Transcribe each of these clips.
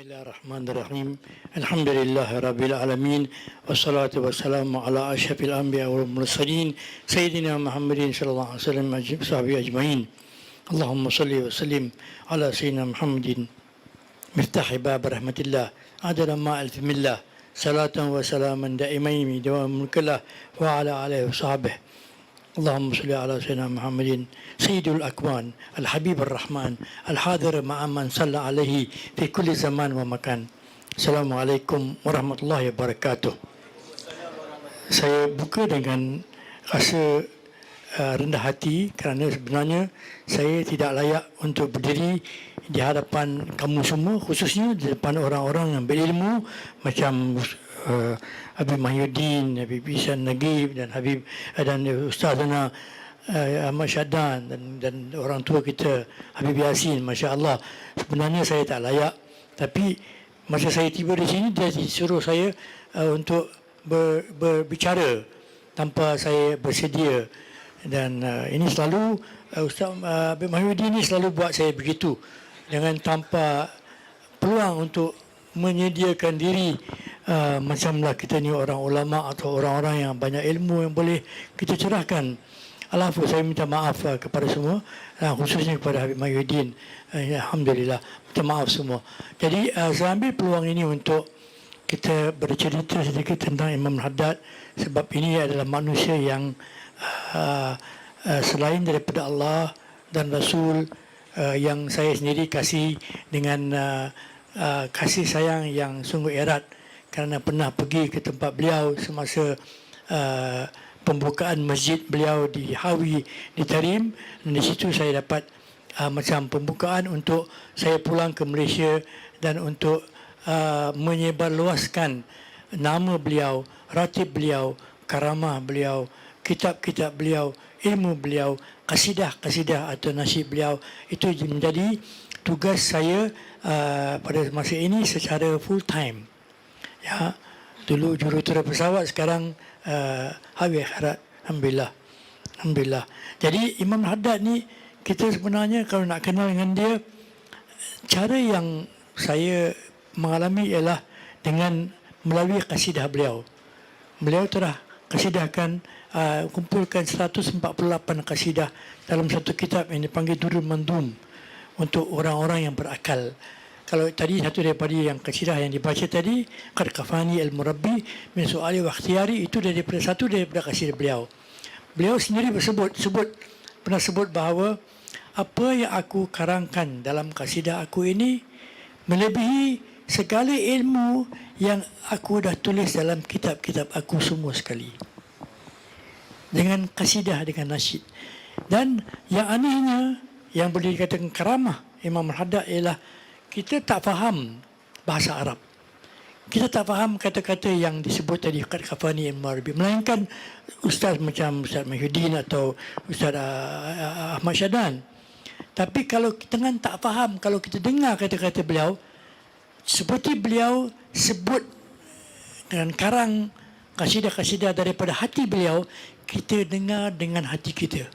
Bismillahirrahmanirrahim. Alhamdulillahirabbil alamin wassalatu wassalamu ala asyrafil anbiya wal mursalin sayyidina Muhammadin sallallahu alaihi wasallam sahbihi ajmain. Allahumma salli wa sallim ala sayyidina Muhammadin miftah bab rahmatillah adala ma alf millah salatan wa salaman daimain dawam mulkillah wa ala alihi wa sahbihi. اللهم صل على سيدنا محمد سيد الأكوان الحبيب الرحمن الحاضر مع من صلى عليه في كل زمان ومكان. Assalamualaikum warahmatullahi wabarakatuh. Saya buka dengan rasa rendah hati kerana sebenarnya saya tidak layak untuk berdiri di hadapan kamu semua, khususnya di depan orang-orang yang berilmu macam Habib Mahyuddin, Habib Ihsan Nagib dan Habib dan Ustazana Ahmad Syadan dan orang tua kita Habib Yasin. Masya Allah, sebenarnya saya tak layak, tapi masa saya tiba di sini dia suruh saya untuk berbicara tanpa saya bersedia, dan ini selalu Ustaz Habib Mahyuddin ini selalu buat saya begitu, dengan tanpa peluang untuk menyediakan diri. Macamlah kita ni orang ulama atau orang-orang yang banyak ilmu yang boleh kita cerahkan. Alafu, saya minta maaf kepada semua, khususnya kepada Habib Mahyuddin. Alhamdulillah, minta maaf semua. Jadi saya ambil peluang ini untuk kita bercerita sedikit tentang Imam Haddad, sebab ini adalah manusia yang selain daripada Allah dan Rasul, yang saya sendiri kasih dengan kasih sayang yang sungguh erat, kerana pernah pergi ke tempat beliau semasa pembukaan masjid beliau di Hawi di Tarim, dan di situ saya dapat macam pembukaan untuk saya pulang ke Malaysia dan untuk menyebarluaskan nama beliau, ratib beliau, karamah beliau, kitab-kitab beliau, ilmu beliau, kasidah-kasidah atau nasyid beliau. Itu menjadi tugas saya pada masa ini secara full time. Ya, dulu jurutera pesawat, sekarang Hawi akhirat. Alhamdulillah. Alhamdulillah. Jadi Imam Haddad ni, kita sebenarnya kalau nak kenal dengan dia, cara yang saya mengalami ialah dengan melalui kasidah beliau. Beliau telah kasidahkan, kumpulkan 148 kasidah dalam satu kitab yang dipanggil Durrul Mandum untuk orang-orang yang berakal. Kalau tadi satu daripada yang kasidah yang dibaca tadi, Qad kafani al-murabbi min su'ali wa ikhtiyari, itu daripada satu daripada kasidah beliau. Beliau sendiri pernah sebut bahawa apa yang aku karangkan dalam kasidah aku ini melebihi segala ilmu yang aku dah tulis dalam kitab-kitab aku semua sekali. Dengan kasidah, dengan nasyid. Dan yang anehnya, yang boleh dikatakan karamah Imam Haddad ialah kita tak faham bahasa Arab. Kita tak faham kata-kata yang disebut tadi, Qad kafani al-murabbi, melainkan ustaz macam Ustaz Mahyuddin atau Ustaz Ahmad Syadan. Tapi kalau dengan tak faham, kalau kita dengar kata-kata beliau, seperti beliau sebut dengan karang kasidah-kasidah daripada hati beliau, kita dengar dengan hati kita.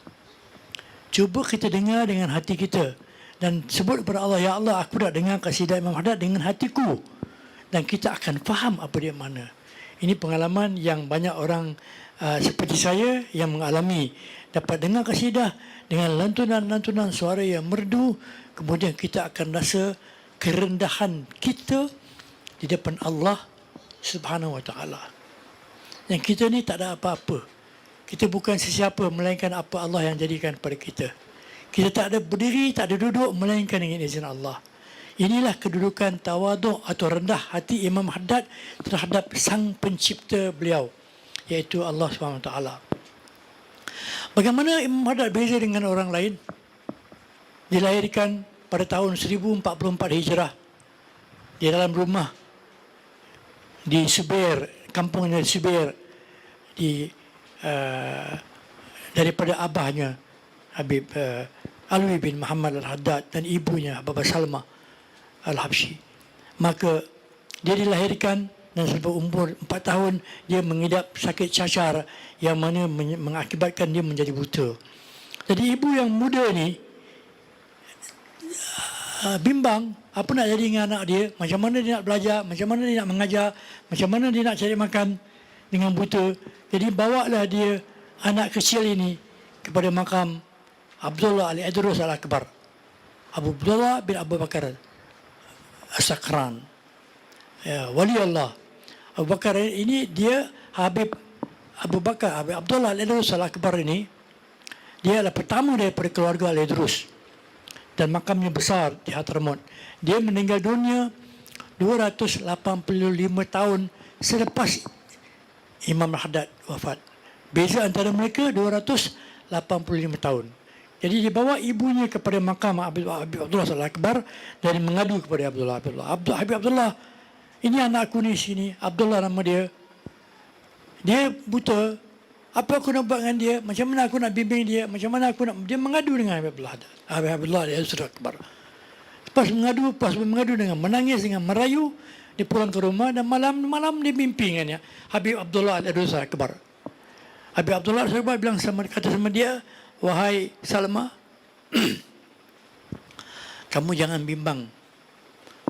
Cuba kita dengar dengan hati kita dan sebut kepada Allah, ya Allah, aku dah dengar kasidah Imam Haddad dengan hatiku, dan kita akan faham apa dia mana. Ini pengalaman yang banyak orang seperti saya yang mengalami, dapat dengar kasidah dengan lantunan-lantunan suara yang merdu, kemudian kita akan rasa kerendahan kita di depan Allah Subhanahu wa taala. Yang kita ni tak ada apa-apa. Kita bukan sesiapa, melainkan apa Allah yang jadikan pada kita. Kita tak ada berdiri, tak ada duduk, melainkan dengan izin Allah. Inilah kedudukan tawaduk atau rendah hati Imam Haddad terhadap sang pencipta beliau, iaitu Allah SWT. Bagaimana Imam Haddad beza dengan orang lain? Dilahirkan pada tahun 1044 Hijrah di dalam rumah di Subair, kampungnya Subair, daripada abahnya Habib Alwi bin Muhammad Al-Haddad dan ibunya Baba Salma Al-Habsyi. Maka dia dilahirkan dan sampai umur 4 tahun dia mengidap sakit cacar yang mana mengakibatkan dia menjadi buta. Jadi ibu yang muda ni bimbang apa nak jadi dengan anak dia, macam mana dia nak belajar, macam mana dia nak mengajar, macam mana dia nak cari makan dengan buta. Jadi bawalah dia anak kecil ini kepada makam Abdullah Al-Idrus Al-Akbar, Abu Abdullah bin Abu Bakar As-Sakran, ya, wali Allah. Abu Bakar ini dia Habib Abu Bakar, Habib Abdullah Al-Idrus Al-Akbar ini, dia adalah pertama daripada keluarga Al-Idrus dan makamnya besar di Hadramaut. Dia meninggal dunia 285 tahun selepas Imam Al-Haddad wafat. Beza antara mereka 285 tahun. Jadi dia bawa ibunya kepada makam Habib Abdullah Al-Akbar dan mengadu kepada Habib Abdullah, ini anakku ni sini, Abdullah nama dia. Dia buta. Apa aku nak buat dengan dia? Macam mana aku nak bimbing dia? Macam mana aku nak... Dia mengadu dengan Habib Abdullah Al-Akbar. Lepas mengadu dengan menangis, dengan merayu, dia pulang ke rumah dan malam dia mimpi dengannya Habib Abdullah Al-Akbar. Habib Abdullah Al-Akbar kata sama dia, wahai Salma, kamu jangan bimbang.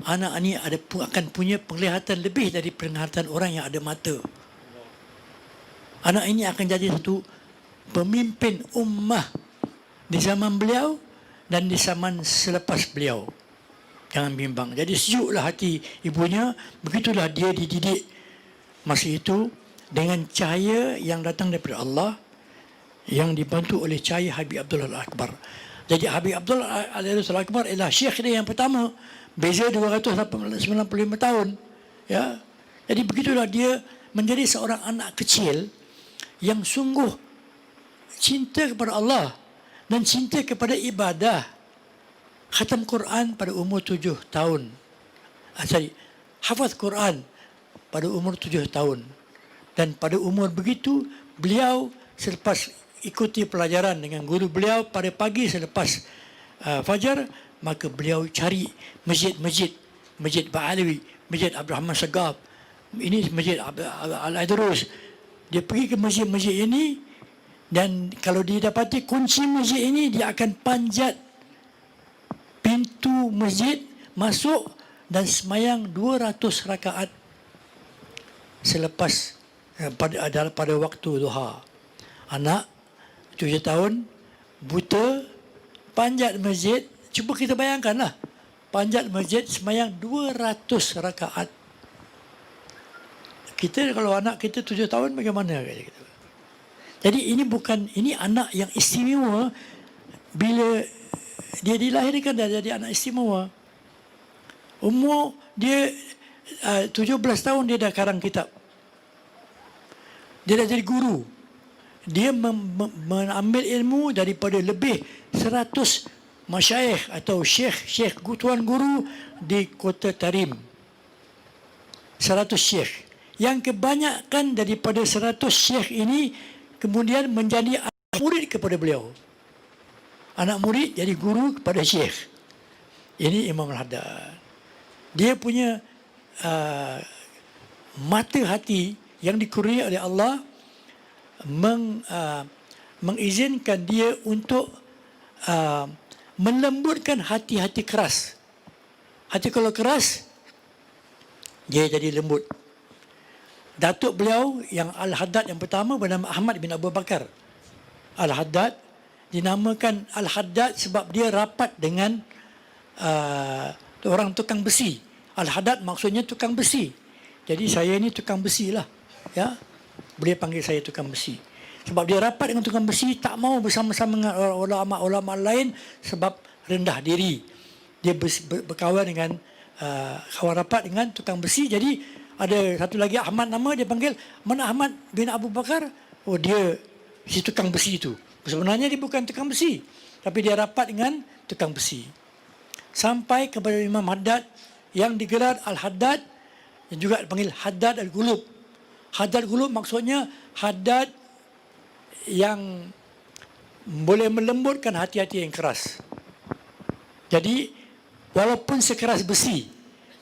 Anak ini akan punya penglihatan lebih dari penglihatan orang yang ada mata. Anak ini akan jadi satu pemimpin ummah di zaman beliau dan di zaman selepas beliau. Jangan bimbang. Jadi sejuklah hati ibunya. Begitulah dia dididik masa itu dengan cahaya yang datang daripada Allah, yang dibantu oleh cahaya Habib Abdullah Al-Akbar. Jadi Habib Abdullah Al-Akbar ialah syekh dia yang pertama. Beza 295 tahun. Ya. Jadi begitulah dia menjadi seorang anak kecil yang sungguh cinta kepada Allah dan cinta kepada ibadah. Khatam Quran pada umur 7 tahun. Hafaz Quran pada umur 7 tahun. Dan pada umur begitu, beliau selepas ikuti pelajaran dengan guru beliau pada pagi selepas fajar, maka beliau cari masjid Ba'alawi, masjid Abdul Rahman Sagaf, ini masjid Al-Idrus. Dia pergi ke masjid-masjid ini dan kalau dia dapati kunci masjid ini, dia akan panjat pintu masjid, masuk dan semayang 200 rakaat selepas pada waktu duha. Anak 7 tahun, buta, panjat masjid. Cuba kita bayangkanlah, panjat masjid semayang 200 rakaat. Kita kalau anak kita 7 tahun bagaimana? Jadi ini anak yang istimewa. Bila dia dilahirkan dah jadi anak istimewa. Umur dia 17 tahun dia dah karang kitab. Dia dah jadi guru. Dia mengambil ilmu daripada lebih 100 masyayikh atau syekh tuan guru di kota Tarim. 100 syekh. Yang kebanyakan daripada 100 syekh ini kemudian menjadi anak murid kepada beliau. Anak murid jadi guru kepada syekh. Ini Imam Al-Haddad. Dia punya mata hati yang dikurniai oleh Allah mengizinkan dia untuk melembutkan hati-hati keras. Hati kalau keras, dia jadi lembut. Datuk beliau yang Al-Haddad yang pertama bernama Ahmad bin Abu Bakar Al-Haddad. Dinamakan Al-Haddad sebab dia rapat dengan orang tukang besi. Al-Haddad maksudnya tukang besi. Jadi saya ni tukang besi lah. Ya? Boleh panggil saya tukang besi. Sebab dia rapat dengan tukang besi, tak mau bersama-sama dengan ulama-ulama lain sebab rendah diri. Dia berkawan dengan kawan rapat dengan tukang besi. Jadi ada satu lagi Ahmad nama, dia panggil, mana Ahmad bin Abu Bakar? Oh, dia si tukang besi itu. Sebenarnya dia bukan tukang besi, tapi dia rapat dengan tukang besi. Sampai kepada Imam Haddad yang digelar Al-Haddad, yang juga dipanggil Haddad Al-Qulub. Haddad Al-Qulub maksudnya Haddad yang boleh melembutkan hati-hati yang keras. Jadi walaupun sekeras besi,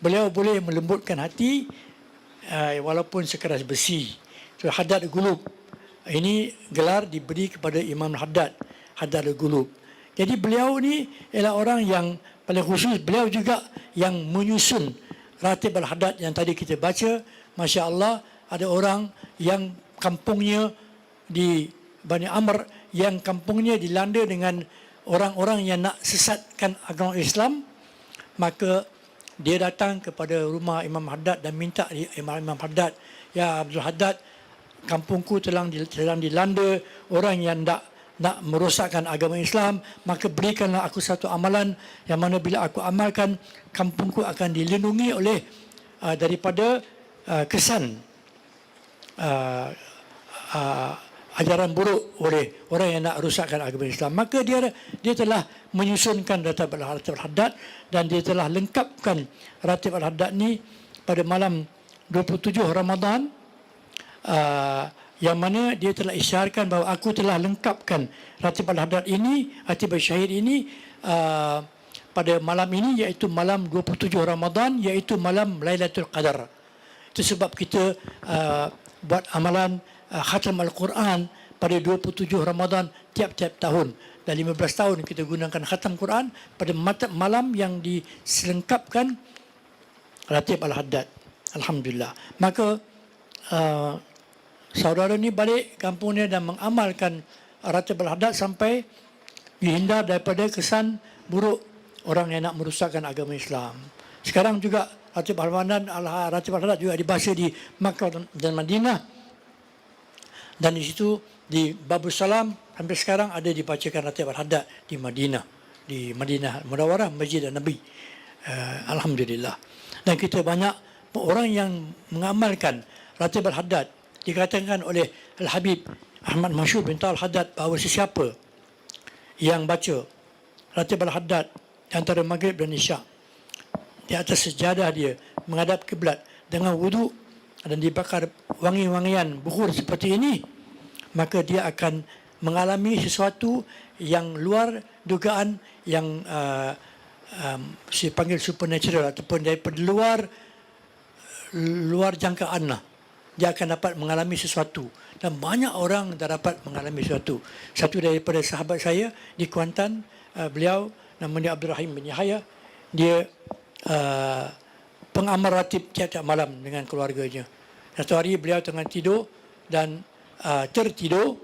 beliau boleh melembutkan hati walaupun sekeras besi. So, Haddad Al-Qulub. Ini gelar diberi kepada Imam Haddad, Haddad Al-Qulub. Jadi beliau ni ialah orang yang paling khusus beliau juga yang menyusun Ratib Al-Haddad yang tadi kita baca. Masya Allah, ada orang yang kampungnya di Bani Amr, yang kampungnya dilanda dengan orang-orang yang nak sesatkan agama Islam. Maka dia datang kepada rumah Imam Haddad dan minta Imam Haddad, "Ya Abdul Haddad, kampungku telah dilanda orang yang nak merosakkan agama Islam, maka berikanlah aku satu amalan yang mana bila aku amalkan, kampungku akan dilindungi oleh daripada kesan ajaran buruk oleh orang yang nak rusakkan agama Islam." Maka dia telah menyusunkan Ratib Al-Haddad dan dia telah lengkapkan Ratib Al-Haddad ni pada malam 27 Ramadan, yang mana dia telah isyaratkan bahawa aku telah lengkapkan Ratib Al-Haddad ini, Ratib Al-Syahid ini pada malam ini, iaitu malam 27 Ramadan, iaitu malam Lailatul Qadar. Itu sebab kita buat amalan khatam Al-Quran pada 27 Ramadan tiap-tiap tahun. Dan 15 tahun kita gunakan khatam Quran pada malam yang diselengkapkan Ratib Al-Haddad. Alhamdulillah. Maka saudara ni balik kampung dia dan mengamalkan Ratib Al-Haddad sampai dihindar daripada kesan buruk orang yang nak merusakkan agama Islam. Sekarang juga Ratib Al-Haddad juga dibaca di Makkah dan Madinah. Dan di situ di Babul Salam sampai sekarang ada dibacakan Ratib Al-Haddad di Madinah Munawarah, Masjid Nabi. Alhamdulillah. Dan kita banyak orang yang mengamalkan Ratib Al-Haddad. Dikatakan oleh Al-Habib Ahmad Masyur bin Al-Haddad bahawa sesiapa yang baca Ratib Al-Haddad antara Maghrib dan Isyak di atas sejadah dia menghadap kiblat dengan wudu dan dibakar wangi-wangian bukhur seperti ini, maka dia akan mengalami sesuatu yang luar dugaan, yang saya panggil supernatural ataupun daripada luar jangkaan lah. Dia akan dapat mengalami sesuatu. Dan banyak orang dah dapat mengalami sesuatu. Satu daripada sahabat saya di Kuantan, beliau namanya Abdul Rahim bin Yahya, dia pengamal ratib tiap-tiap malam dengan keluarganya. Satu hari beliau tengah tidur dan tertidur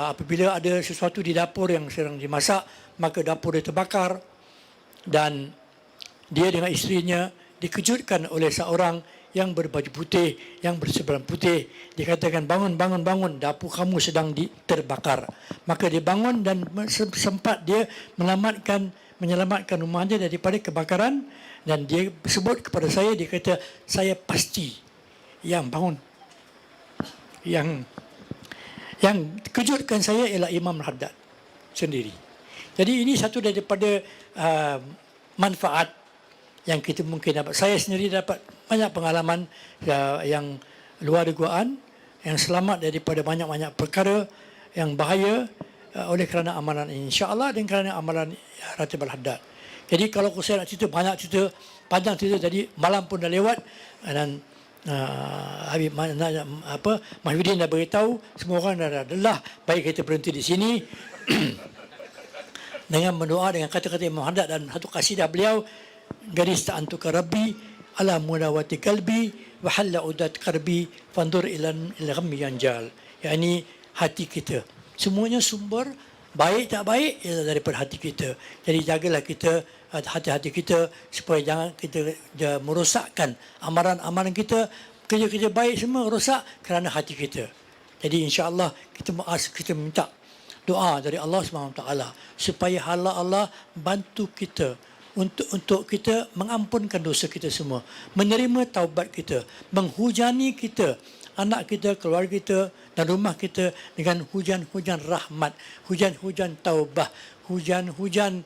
apabila ada sesuatu di dapur yang sedang dimasak, maka dapur dia terbakar dan dia dengan isterinya dikejutkan oleh seorang yang berbaju putih, yang bersebelang putih. Dikatakan, "Bangun, bangun, bangun, dapur kamu sedang terbakar." Maka dia bangun dan sempat dia menyelamatkan rumah dia daripada kebakaran. Dan dia sebut kepada saya, dia kata, "Saya pasti yang bangun. Yang kejutkan saya ialah Imam Al-Haddad sendiri." Jadi ini satu daripada manfaat yang kita mungkin dapat. Saya sendiri dapat banyak pengalaman yang luar dugaan, yang selamat daripada banyak-banyak perkara yang bahaya oleh kerana amalan ini. InsyaAllah dan kerana amalan Ratib Al-Haddad. Jadi kalau saya nak cerita, banyak cerita, panjang cerita, jadi malam pun dah lewat dan Habib Mahidin dah beritahu, semua orang dah lelah, baik kita berhenti di sini dengan mendoa dengan kata-kata Imam Haddad dan satu kasidah beliau, "Garis ta'antuka Rabbi ala munawati qalbi wa halla udat qarbi fandur ilan ghammi yanjal." yakni hati kita. Semuanya sumber baik tak baik ialah daripada hati kita. Jadi jagalah kita hati-hati kita supaya jangan kita merosakkan amalan-amalan kita. Kerja-kerja baik semua rosak kerana hati kita. Jadi insya-Allah kita minta doa dari Allah SWT supaya Allah bantu kita untuk kita mengampunkan dosa kita semua, menerima taubat kita, menghujani kita, anak kita, keluarga kita dan rumah kita dengan hujan-hujan rahmat, hujan-hujan taubah, hujan-hujan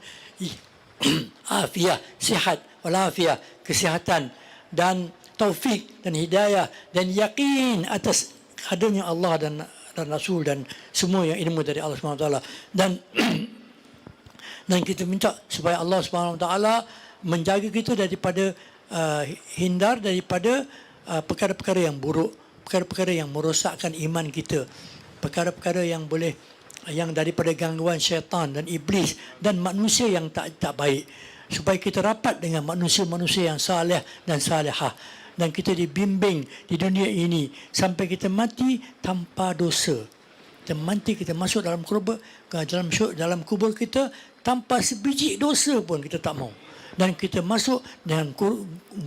afiah, sihat walafiah, kesihatan dan taufik dan hidayah dan yakin atas hadirnya Allah dan Rasul dan semua yang ilmu dari Allah SWT. Dan kita minta supaya Allah SWT menjaga kita daripada hindar daripada perkara-perkara yang buruk, perkara-perkara yang merosakkan iman kita, perkara-perkara yang daripada gangguan syaitan dan iblis dan manusia yang tak baik. supaya kita rapat dengan manusia-manusia yang saleh dan salihah, dan kita dibimbing di dunia ini sampai kita mati tanpa dosa. Kita mati, kita masuk dalam kubur, dalam kubur kita tanpa sebiji dosa pun kita tak mau. Dan kita masuk dengan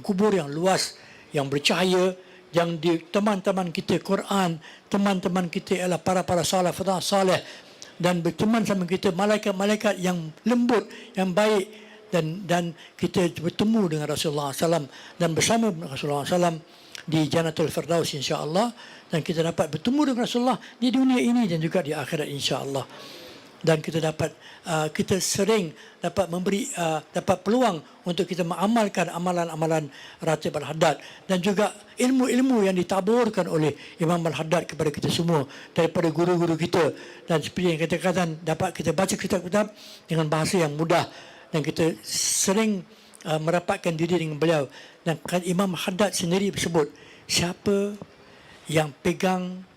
kubur yang luas, yang bercahaya, yang di teman-teman kita Quran, teman-teman kita ialah para salaf saleh, dan berteman sama kita malaikat-malaikat yang lembut, yang baik, dan kita bertemu dengan Rasulullah SAW dan bersama Rasulullah SAW di Jannatul Firdaus insya-Allah, dan kita dapat bertemu dengan Rasulullah di dunia ini dan juga di akhirat insya-Allah. Dan kita dapat kita sering dapat memberi dapat peluang untuk kita mengamalkan amalan-amalan Ratib Al-Haddad, dan juga ilmu-ilmu yang ditaburkan oleh Imam Al-Haddad kepada kita semua daripada guru-guru kita. Dan seperti yang kita katakan, dapat kita baca kitab-kitab dengan bahasa yang mudah, dan kita sering merapatkan diri dengan beliau. Dan Imam Al-Haddad sendiri bersebut, siapa yang pegang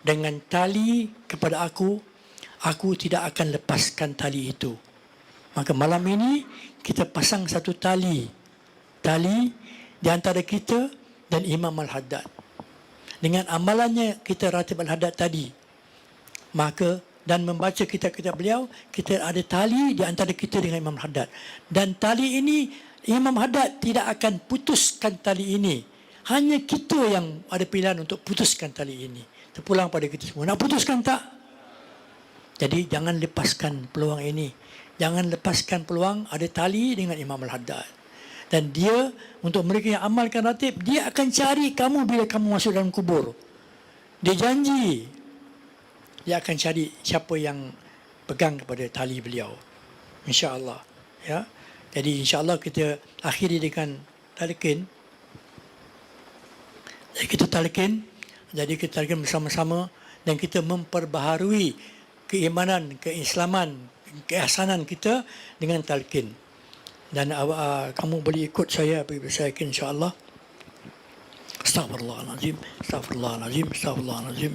dengan tali kepada aku tidak akan lepaskan tali itu. Maka malam ini kita pasang satu tali di antara kita dan Imam Al-Haddad. Dengan amalannya kita Ratib Al-Haddad tadi, maka dan membaca kitab-kitab beliau, kita ada tali di antara kita dengan Imam Al-Haddad. Dan tali ini Imam Al-Haddad tidak akan putuskan tali ini. Hanya kita yang ada pilihan untuk putuskan tali ini. Terpulang pada kita semua. Nak putuskan tak? Jadi jangan lepaskan peluang ini. Jangan lepaskan peluang ada tali dengan Imam Al-Haddad. Dan dia, untuk mereka yang amalkan ratib, dia akan cari kamu bila kamu masuk dalam kubur. Dia janji. Dia akan cari siapa yang pegang kepada tali beliau. InsyaAllah. Ya. Jadi insyaAllah kita akhiri dengan talqin. Jadi kita talqin bersama-sama, dan kita memperbaharui keimanan, keislaman, keihsanan kita dengan talqin. Dan kamu boleh ikut saya pergi bersalqin insya-Allah. Astaghfirullahalazim, astaghfirullahalazim, astaghfirullahalazim.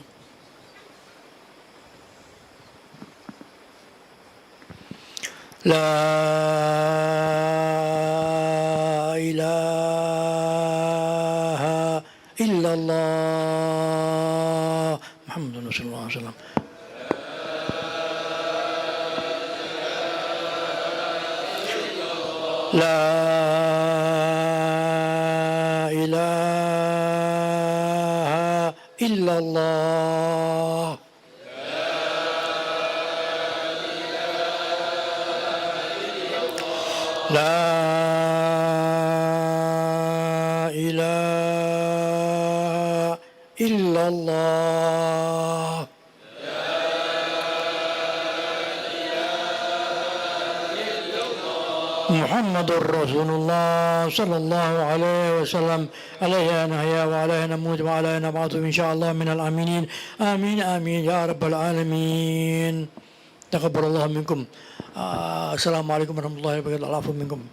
La ilaha illallah Muhammadur Rasulullah sallallahu alaihi wasallam. La ilaha illallah. La ilaha illallah. Muhammadur Rasulullah sallallahu alaihi wasallam. Alaihi nahya wa alaihi namut wa alaihi nab'atu insyaallah minal aminin. Amin amin ya rabbal alamin. Taqabbalallahu minkum. Assalamualaikum warahmatullahi wabarakatuh. Afu minkum.